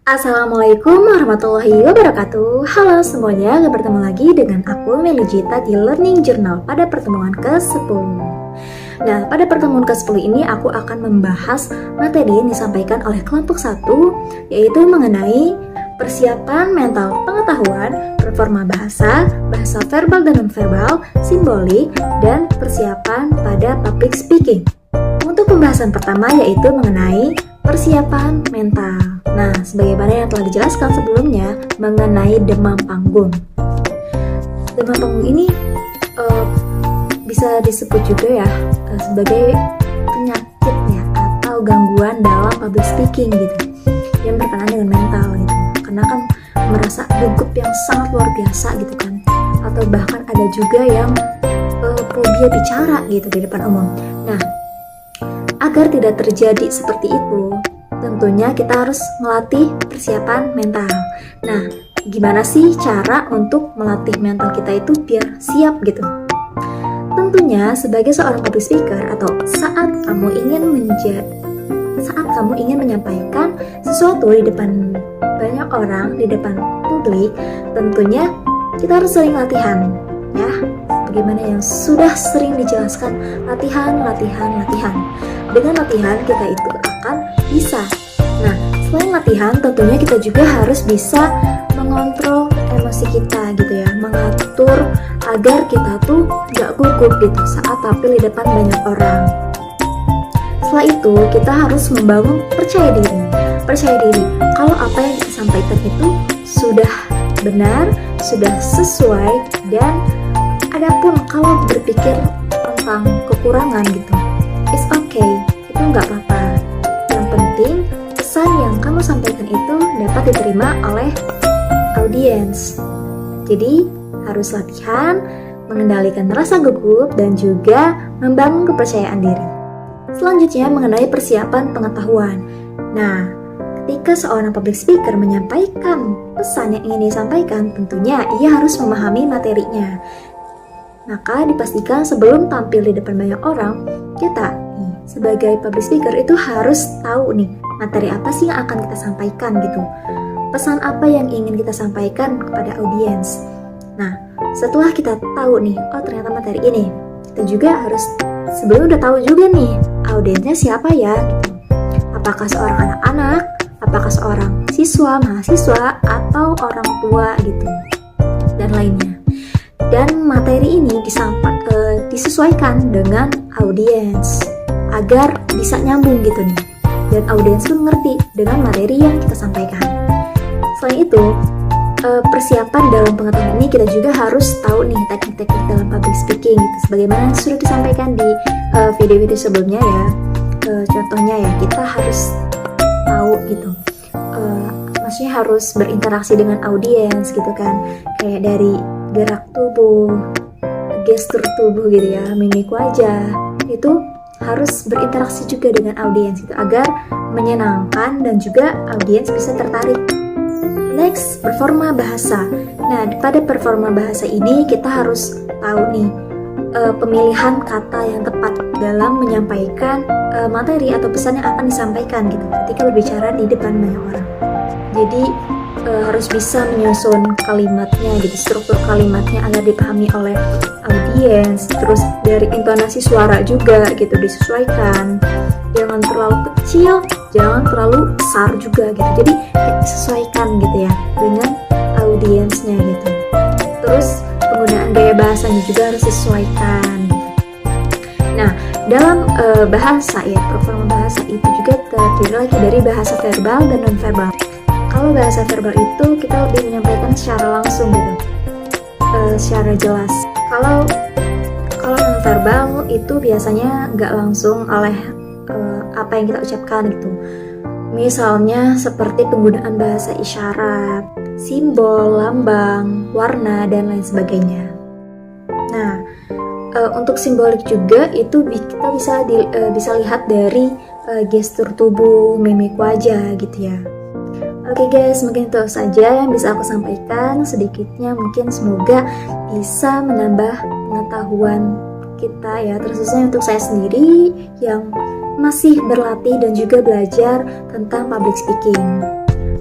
Assalamualaikum warahmatullahi wabarakatuh. Halo semuanya, bertemu lagi dengan aku Meli Gita di Learning Journal pada pertemuan ke-10. Nah, pada pertemuan ke-10 ini aku akan membahas materi yang disampaikan oleh kelompok 1, yaitu mengenai persiapan mental pengetahuan, performa bahasa, bahasa verbal dan non-verbal, simbolik, dan persiapan pada public speaking. Untuk pembahasan pertama yaitu mengenai persiapan mental. Nah, sebagaimana yang telah dijelaskan sebelumnya mengenai demam panggung. Demam panggung ini bisa disebut juga ya sebagai penyakit ya atau gangguan dalam public speaking gitu, yang berkenaan dengan mental gitu. Karena kan merasa gugup yang sangat luar biasa gitu kan, atau bahkan ada juga yang fobia bicara gitu di depan umum. Nah, agar tidak terjadi seperti itu, tentunya kita harus melatih persiapan mental. Nah, gimana sih cara untuk melatih mental kita itu biar siap gitu? Tentunya sebagai seorang public speaker atau saat kamu ingin menyampaikan sesuatu di depan banyak orang, di depan publik, tentunya kita harus sering latihan ya. Bagaimana yang sudah sering dijelaskan, latihan. Dengan latihan kita itu akan bisa. Nah, selain latihan tentunya kita juga harus bisa mengontrol emosi kita gitu ya, mengatur agar kita tuh gak gugup gitu saat tampil di depan banyak orang. Setelah itu kita harus membangun percaya diri kalau apa yang kita sampaikan itu sudah benar, sudah sesuai, dan adapun kalau berpikir tentang kekurangan gitu, it's okay, itu nggak apa-apa. Yang penting pesan yang kamu sampaikan itu dapat diterima oleh audiens. Jadi harus latihan, mengendalikan rasa gugup, dan juga membangun kepercayaan diri. Selanjutnya mengenai persiapan pengetahuan. Nah, ketika seorang public speaker menyampaikan pesan yang ingin disampaikan, tentunya ia harus memahami materinya. Maka dipastikan sebelum tampil di depan banyak orang, kita sebagai public speaker itu harus tahu nih materi apa sih yang akan kita sampaikan gitu. Pesan apa yang ingin kita sampaikan kepada audiens. Nah, setelah kita tahu nih, oh ternyata materi ini, kita juga harus sebelum udah tahu juga nih audiensnya siapa ya gitu. Apakah seorang anak-anak, apakah seorang siswa, mahasiswa, atau orang tua gitu, dan lainnya. Dan materi ini disesuaikan dengan audiens agar bisa nyambung gitu nih, dan audiens itu mengerti dengan materi yang kita sampaikan. Selain itu, persiapan dalam pengetahuan ini kita juga harus tahu nih teknik-teknik dalam public speaking gitu, sebagaimana sudah disampaikan di video-video sebelumnya ya. Contohnya ya, kita harus tahu gitu, maksudnya harus berinteraksi dengan audiens gitu kan, kayak dari gerak tubuh, gestur tubuh gitu ya, mimik wajah, itu harus berinteraksi juga dengan audiens gitu, agar menyenangkan dan juga audiens bisa tertarik. Next, performa bahasa. Nah, pada performa bahasa ini kita harus tahu nih pemilihan kata yang tepat dalam menyampaikan materi atau pesan yang akan disampaikan gitu ketika berbicara di depan banyak orang. Jadi harus bisa menyusun kalimatnya gitu, struktur kalimatnya agar dipahami oleh audiens. Terus dari intonasi suara juga gitu disesuaikan, jangan terlalu kecil, jangan terlalu besar juga gitu. Jadi disesuaikan gitu ya dengan audiensnya gitu. Terus penggunaan gaya bahasanya juga harus disesuaikan gitu. Nah, dalam bahasa ya, performa bahasa itu juga terdiri lagi dari bahasa verbal dan non-verbal. Kalau bahasa verbal itu kita lebih menyampaikan secara langsung gitu, secara jelas. Kalau non-verbal itu biasanya nggak langsung oleh apa yang kita ucapkan gitu. Misalnya seperti penggunaan bahasa isyarat, simbol, lambang, warna, dan lain sebagainya. Nah, untuk simbolik juga itu kita bisa lihat dari gestur tubuh, mimik wajah gitu ya. Oke guys, mungkin itu saja yang bisa aku sampaikan. Sedikitnya mungkin semoga bisa menambah pengetahuan kita ya, terkhususnya untuk saya sendiri yang masih berlatih dan juga belajar tentang public speaking.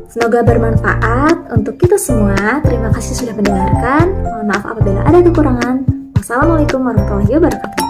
Semoga bermanfaat untuk kita semua. Terima kasih sudah mendengarkan. Mohon maaf apabila ada kekurangan. Wassalamualaikum warahmatullahi wabarakatuh.